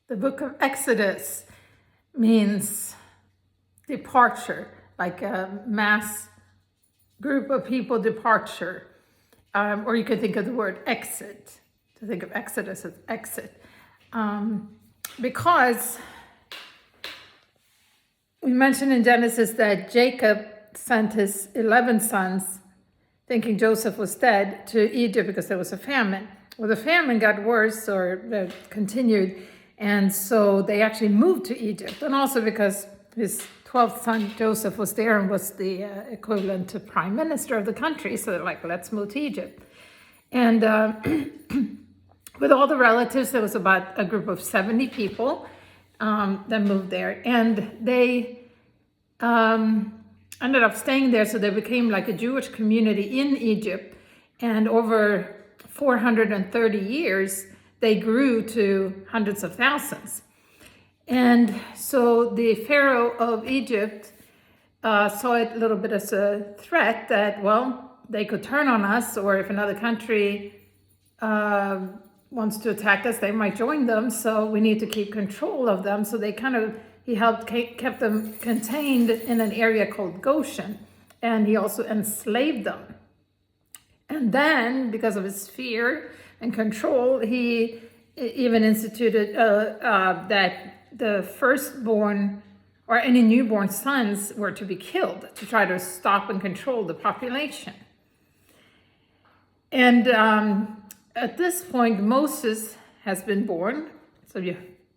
The book of Exodus means departure, like a mass group of people departure. Or you could think of the word exit, to think of Exodus as exit. Because we mentioned in Genesis that Jacob sent his 11 sons, thinking Joseph was dead, to Egypt because there was a famine. Well, the famine got worse or continued, and so they actually moved to Egypt. And also because his 12th son, Joseph, was there and was the equivalent to prime minister of the country. So they're like, let's move to Egypt. And with all the relatives, there was about a group of 70 people that moved there. And they ended up staying there, so they became like a Jewish community in Egypt. And over 430 years, they grew to hundreds of thousands. And so the Pharaoh of Egypt saw it a little bit as a threat that, well, they could turn on us, or if another country wants to attack us, they might join them. So we need to keep control of them. So he kept them contained in an area called Goshen, and he also enslaved them. And then, because of his fear and control, he even instituted that the firstborn or any newborn sons were to be killed to try to stop and control the population. And at this point, Moses has been born. So you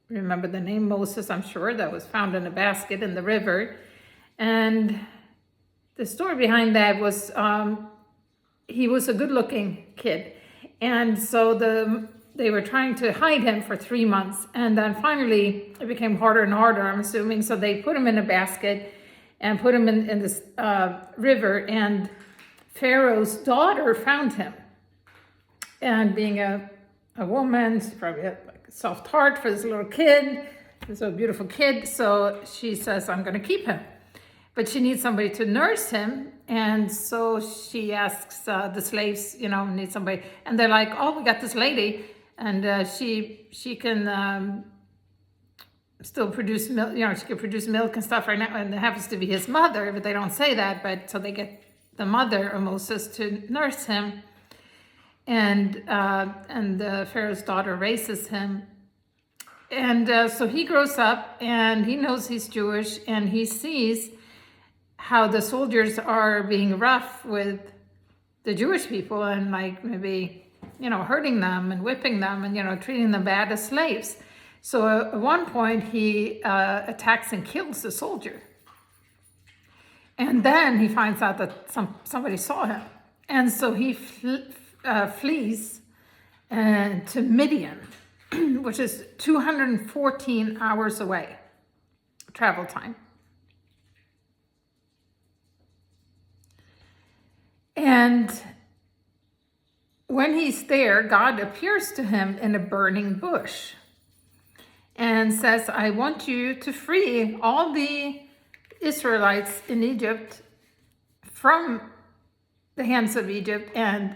remember the name Moses, I'm sure, that was found in a basket in the river. And the story behind that was he was a good-looking kid. And so they were trying to hide him for 3 months. And then finally, it became harder and harder, I'm assuming. So they put him in a basket and put him in this river. And Pharaoh's daughter found him. And being a woman, she probably had like a soft heart for this little kid. This little beautiful kid. So she says, I'm going to keep him. But she needs somebody to nurse him. And so she asks the slaves, need somebody. And they're like, oh, we got this lady. And she can still produce milk. She can produce milk and stuff right now. And it happens to be his mother, but they don't say that. But so they get the mother of Moses to nurse him. And the Pharaoh's daughter raises him. And so he grows up and he knows he's Jewish, and he sees how the soldiers are being rough with the Jewish people and like maybe, hurting them and whipping them and, treating them bad as slaves. So at one point he attacks and kills the soldier. And then he finds out that somebody saw him. And so he flees to Midian, which is 214 hours away, travel time. And when he's there, God appears to him in a burning bush and says, I want you to free all the Israelites in Egypt from the hands of Egypt and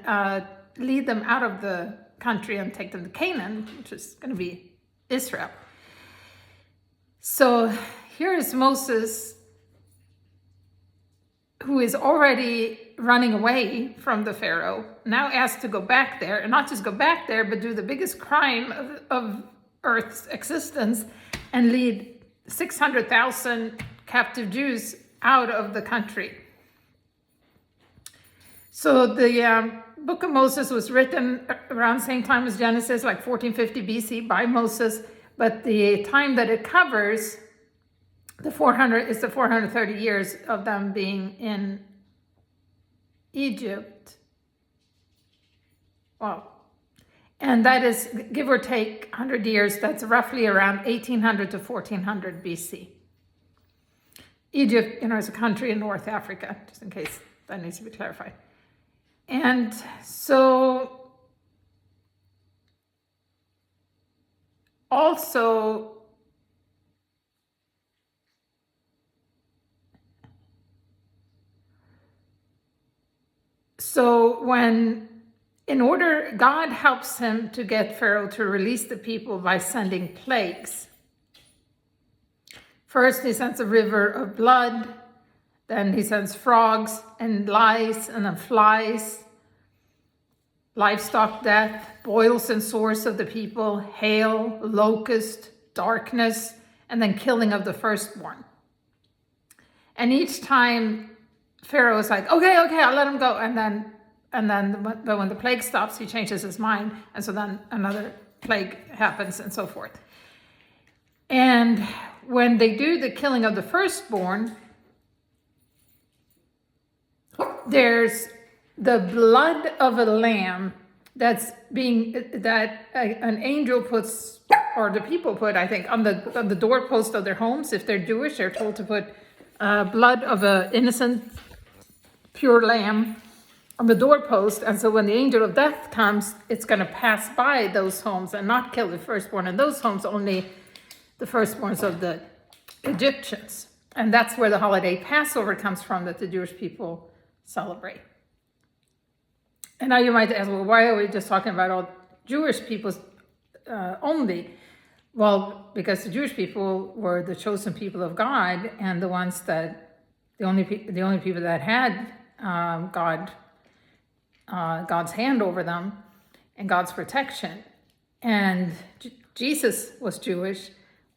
lead them out of the country and take them to Canaan, which is going to be Israel. So here is Moses, who is already running away from the Pharaoh, now asked to go back there, and not just go back there, but do the biggest crime of Earth's existence and lead 600,000 captive Jews out of the country. So the book of Moses was written around the same time as Genesis, like 1450 BC by Moses, but the time that it covers, the 430 years of them being in Egypt. Well, and that is, give or take 100 years, that's roughly around 1800 to 1400 BC. Egypt, is a country in North Africa, just in case that needs to be clarified. And so also when God helps him to get Pharaoh to release the people by sending plagues. First, he sends a river of blood, then he sends frogs and lice, and then flies, livestock death, boils and sores of the people, hail, locust, darkness, and then killing of the firstborn. And each time Pharaoh is like, okay, I'll let him go. But when the plague stops, he changes his mind. And so then another plague happens and so forth. And when they do the killing of the firstborn, there's the blood of a lamb that an angel puts, or the people put, I think, on the doorpost of their homes. If they're Jewish, they're told to put blood of an innocent, pure lamb on the doorpost. And so when the angel of death comes, it's going to pass by those homes and not kill the firstborn in those homes, only the firstborns of the Egyptians. And that's where the holiday Passover comes from, that the Jewish people celebrate. And now you might ask, well, why are we just talking about all Jewish people only? Well, because the Jewish people were the chosen people of God, and the only people that had God's hand over them and God's protection. And Jesus was Jewish.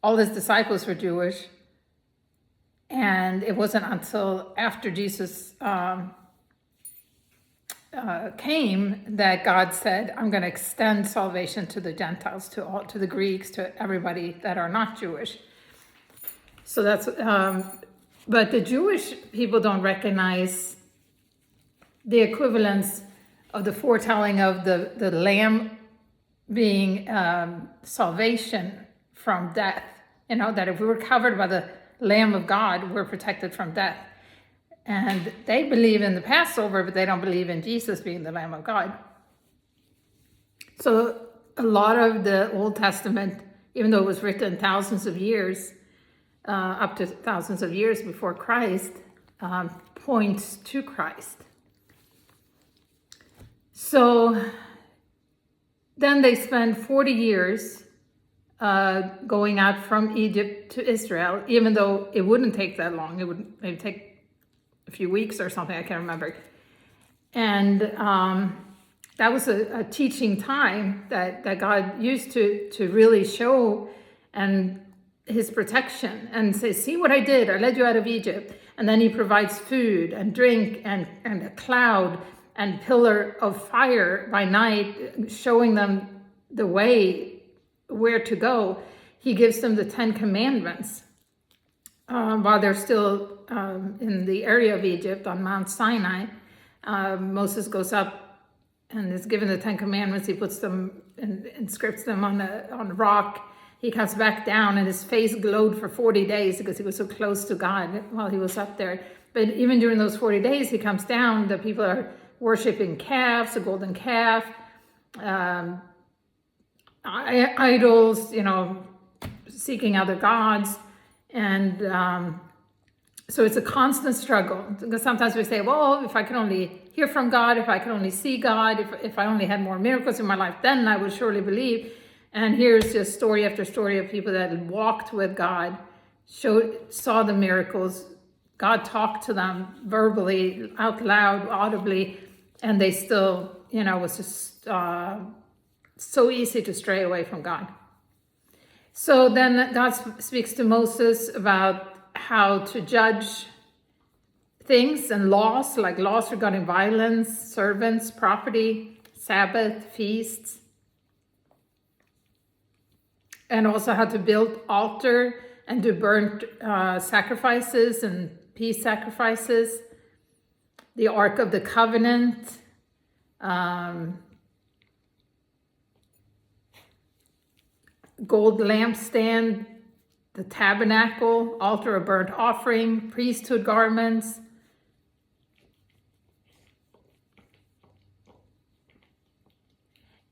All his disciples were Jewish. And it wasn't until after Jesus came that God said, I'm going to extend salvation to the Gentiles, to the Greeks, to everybody that are not Jewish. So that's, but the Jewish people don't recognize the equivalence of the foretelling of the lamb being salvation from death. You know, that if we were covered by the Lamb of God, we're protected from death. And they believe in the Passover, but they don't believe in Jesus being the Lamb of God. So a lot of the Old Testament, even though it was written thousands of years, up to thousands of years before Christ, points to Christ. So then they spend 40 years going out from Egypt to Israel, even though it wouldn't take that long. It would maybe take a few weeks or something, I can't remember. And that was a teaching time that God used to really show and his protection and say, see what I did, I led you out of Egypt. And then he provides food and drink and a cloud and pillar of fire by night, showing them the way where to go. He gives them the 10 Commandments while they're still in the area of Egypt on Mount Sinai. Moses goes up and is given the 10 Commandments. He puts them and inscripts them on a rock. He comes back down and his face glowed for 40 days because he was so close to God while he was up there. But even during those 40 days, he comes down, the people are worshiping calves, a golden calf, idols, seeking other gods. And so it's a constant struggle, because sometimes we say, well, if I could only hear from God, if I could only see God, if I only had more miracles in my life, then I would surely believe. And here's just story after story of people that walked with God, saw the miracles. God talked to them verbally, out loud, audibly, and they still, was just so easy to stray away from God. So then God speaks to Moses about how to judge things and laws, like laws regarding violence, servants, property, Sabbath, feasts, and also how to build altar and do burnt sacrifices and peace sacrifices, the Ark of the Covenant, gold lampstand, the tabernacle, altar of burnt offering, priesthood garments.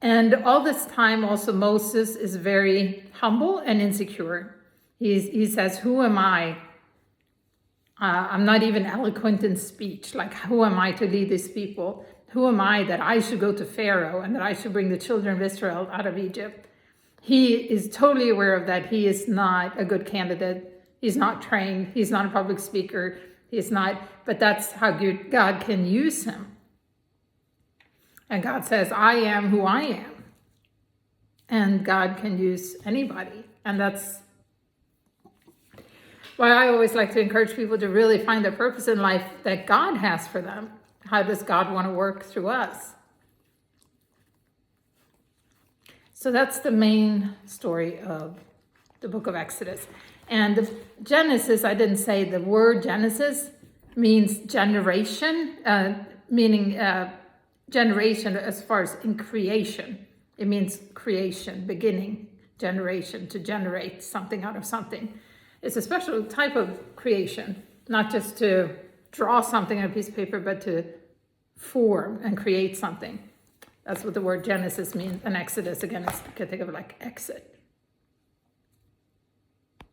And all this time also Moses is very humble and insecure. He says, who am I? I'm not even eloquent in speech. Like, who am I to lead these people? Who am I that I should go to Pharaoh and that I should bring the children of Israel out of Egypt? He is totally aware of that. He is not a good candidate. He's not trained. He's not a public speaker. He's not, but that's how good God can use him. And God says, I am who I am. And God can use anybody. And that's why I always like to encourage people to really find the purpose in life that God has for them. How does God want to work through us? So that's the main story of the book of Exodus. And the Genesis, I didn't say the word Genesis means generation, meaning generation as far as in creation. It means creation, beginning, generation, to generate something out of something. It's a special type of creation, not just to draw something on a piece of paper, but to form and create something. That's what the word Genesis means. And Exodus, again, you can think of it like exit.